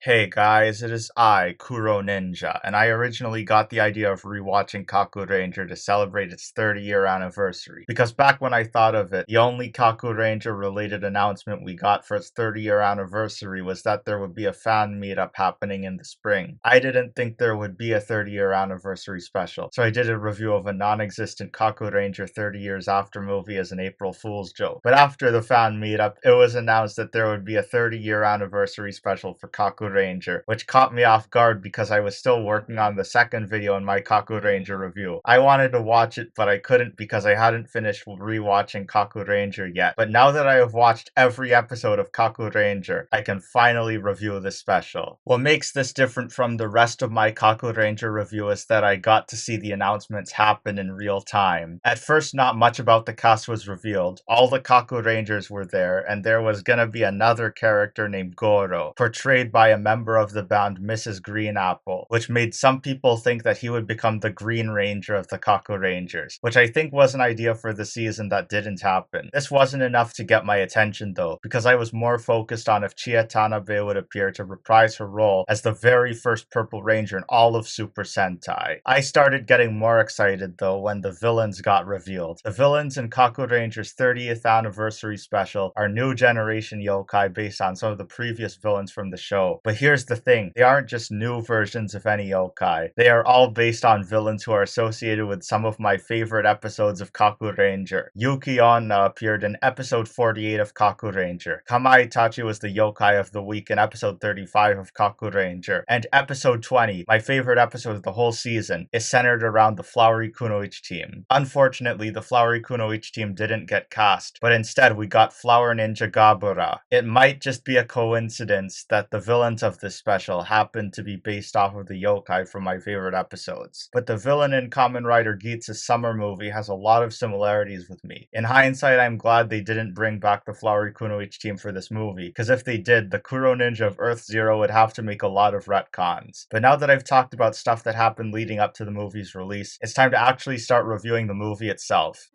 Hey guys, it is I, Kuroninja, and I originally got the idea of rewatching Kakuranger to celebrate its 30-year anniversary. Because back when I thought of it, the only Kakuranger related announcement we got for its 30-year anniversary was that there would be a fan meetup happening in the spring. I didn't think there would be a 30-year anniversary special, so I did a review of a non-existent Kakuranger 30 years after movie as an April Fool's joke. But after the fan meetup, it was announced that there would be a 30-year anniversary special for Kakuranger, which caught me off guard because I was still working on the second video in my Kakuranger review. I wanted to watch it, but I couldn't because I hadn't finished rewatching Kakuranger yet. But now that I have watched every episode of Kakuranger, I can finally review the special. What makes this different from the rest of my Kakuranger review is that I got to see the announcements happen in real time. At first, not much about the cast was revealed. All the Kakurangers were there, and there was gonna be another character named Goro, portrayed by a member of the band Mrs. Green Apple, which made some people think that he would become the Green Ranger of the Kakurangers, which I think was an idea for the season that didn't happen. This wasn't enough to get my attention though, because I was more focused on if Chie Tanabe would appear to reprise her role as the very first Purple Ranger in all of Super Sentai. I started getting more excited though when the villains got revealed. The villains in Kakuranger's 30th anniversary special are new generation yokai based on some of the previous villains from the show. But here's the thing, they aren't just new versions of any yokai. They are all based on villains who are associated with some of my favorite episodes of Kakuranger. Yuki Onna appeared in episode 48 of Kakuranger. Kama Itachi was the yokai of the week in episode 35 of Kakuranger. And episode 20, my favorite episode of the whole season, is centered around the Flowery Kunoichi team. Unfortunately, the Flowery Kunoichi team didn't get cast, but instead we got Flower Ninja Gabura. It might just be a coincidence that the villains of this special happen to be based off of the yokai from my favorite episodes. But the villain in Kamen Rider Geats' summer movie has a lot of similarities with me. In hindsight, I'm glad they didn't bring back the Flowery Kunoichi team for this movie, because if they did, the Kuroninja of Earth Zero would have to make a lot of retcons. But now that I've talked about stuff that happened leading up to the movie's release, it's time to actually start reviewing the movie itself.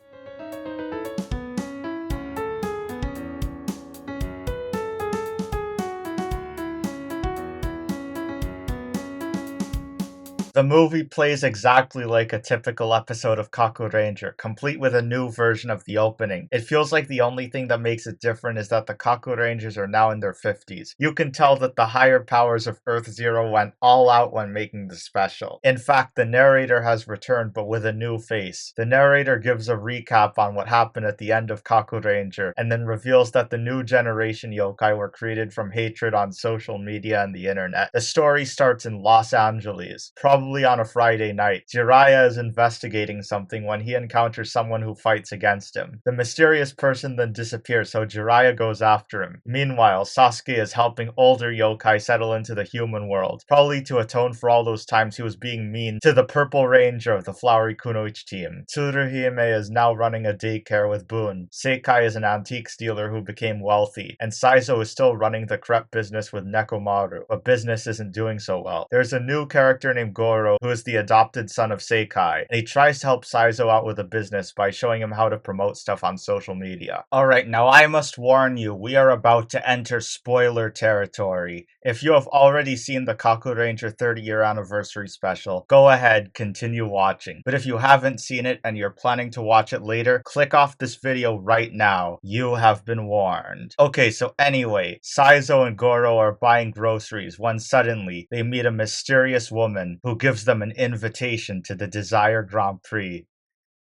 The movie plays exactly like a typical episode of Kakuranger, complete with a new version of the opening. It feels like the only thing that makes it different is that the Kakurangers are now in their 50s. You can tell that the higher powers of Earth Zero went all out when making the special. In fact, the narrator has returned, but with a new face. The narrator gives a recap on what happened at the end of Kakuranger, and then reveals that the new generation yokai were created from hatred on social media and the internet. The story starts in Los Angeles, probably on a Friday night. Jiraiya is investigating something when he encounters someone who fights against him. The mysterious person then disappears, so Jiraiya goes after him. Meanwhile, Sasuke is helping older yokai settle into the human world, probably to atone for all those times he was being mean to the Purple Ranger of the Flowery Kunoichi team. Tsuruhime is now running a daycare with Boon. Seikai is an antiques dealer who became wealthy, and Saizo is still running the crepe business with Nekomaru, but business isn't doing so well. There's a new character named Goro, who is the adopted son of Seikai, and he tries to help Saizo out with a business by showing him how to promote stuff on social media. Alright, now I must warn you, we are about to enter spoiler territory. If you have already seen the Kakuranger 30-year anniversary special, go ahead, continue watching. But if you haven't seen it and you're planning to watch it later, click off this video right now. You have been warned. Okay, so anyway, Saizo and Goro are buying groceries when suddenly they meet a mysterious woman who gives them an invitation to the Desire Grand Prix.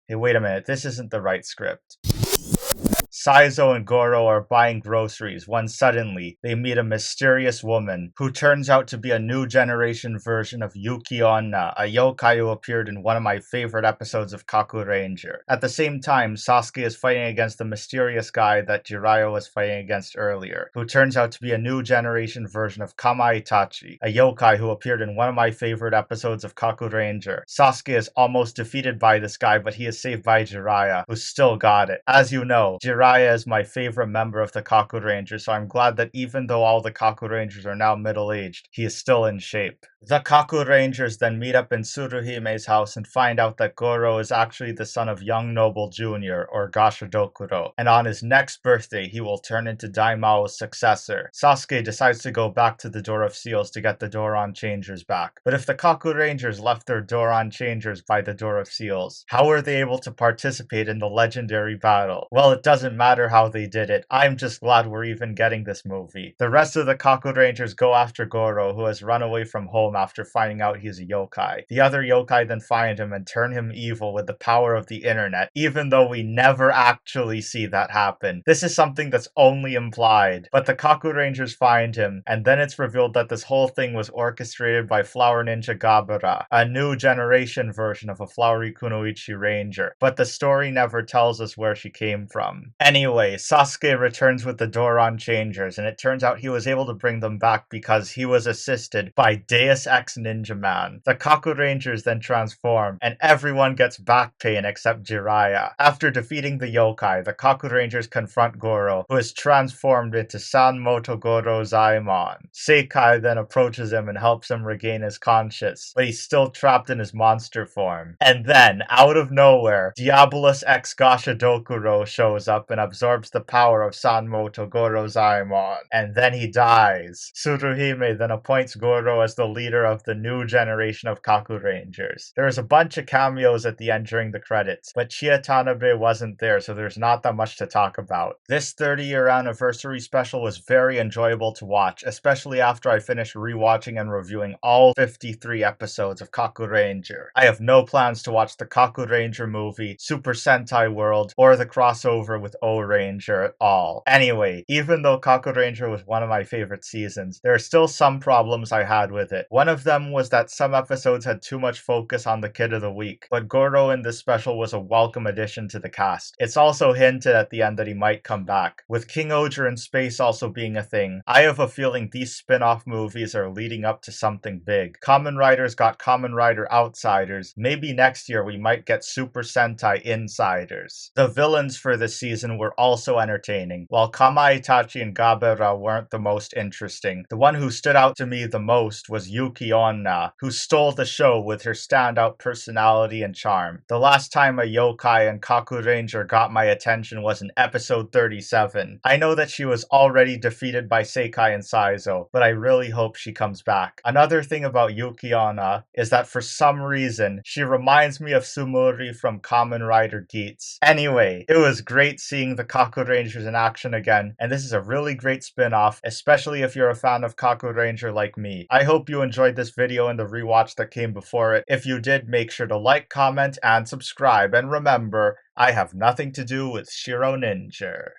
Hey, wait a minute, this isn't the right script. Saizo and Goro are buying groceries when suddenly they meet a mysterious woman who turns out to be a new generation version of Yuki Onna, a yokai who appeared in one of my favorite episodes of Kakuranger. At the same time, Sasuke is fighting against the mysterious guy that Jiraiya was fighting against earlier, who turns out to be a new generation version of Kama Itachi, a yokai who appeared in one of my favorite episodes of Kakuranger. Sasuke is almost defeated by this guy, but he is saved by Jiraiya, who still got it. As you know, Jiraiya Jiraiya is my favorite member of the Kakuranger, so I'm glad that even though all the Kakurangers are now middle-aged, he is still in shape. The Kakurangers then meet up in Tsuruhime's house and find out that Goro is actually the son of Young Noble Jr., or Gashadokuro, and on his next birthday he will turn into Daimao's successor. Sasuke decides to go back to the Door of Seals to get the Doron Changers back. But if the Kakurangers left their Doron Changers by the Door of Seals, how were they able to participate in the legendary battle? Well, it doesn't matter how they did it. I'm just glad we're even getting this movie. The rest of the Kakurangers go after Goro, who has run away from home after finding out he's a yokai. The other yokai then find him and turn him evil with the power of the internet, even though we never actually see that happen. This is something that's only implied. But the Kakurangers find him, and then it's revealed that this whole thing was orchestrated by Flower Ninja Gabara, a new generation version of a Flowery Kunoichi Ranger. But the story never tells us where she came from. Anyway, Sasuke returns with the Doron Changers, and it turns out he was able to bring them back because he was assisted by Deus Ex Ninja Man. The Kakurangers then transform, and everyone gets back pain except Jiraiya. After defeating the yokai, the Kakurangers confront Goro, who is transformed into Sanmoto Goro Zaimon. Seikai then approaches him and helps him regain his conscience, but he's still trapped in his monster form. And then, out of nowhere, Diabolus X Gashadokuro shows up and absorbs the power of Sanmoto Goro Zaimon. And then he dies. Tsuruhime then appoints Goro as the leader of the new generation of Kakurangers. There is a bunch of cameos at the end during the credits, but Chie Tanabe wasn't there, so there's not that much to talk about. This 30-year anniversary special was very enjoyable to watch, especially after I finished rewatching and reviewing all 53 episodes of Kakuranger. I have no plans to watch the Kakuranger movie, Super Sentai World, or the crossover with O-Ranger at all. Anyway, even though Kakuranger was one of my favorite seasons, there are still some problems I had with it. One of them was that some episodes had too much focus on the Kid of the Week, but Goro in this special was a welcome addition to the cast. It's also hinted at the end that he might come back. With King Oger in space also being a thing, I have a feeling these spin-off movies are leading up to something big. Kamen Rider's got Kamen Rider Outsiders. Maybe next year we might get Super Sentai Insiders. The villains for this season were also entertaining. While Kama Itachi and Gabera weren't the most interesting, the one who stood out to me the most was Yuki Onna, who stole the show with her standout personality and charm. The last time a yokai and Kakuranger got my attention was in episode 37. I know that she was already defeated by Seikai and Saizo, but I really hope she comes back. Another thing about Yuki Onna is that for some reason, she reminds me of Sumuri from Kamen Rider Geats. Anyway, it was great seeing the Kakurangers in action again, and this is a really great spin-off, especially if you're a fan of Kakuranger like me. I hope you enjoyed this video and the rewatch that came before it. If you did, make sure to like, comment, and subscribe, and remember, I have nothing to do with Kuroninja.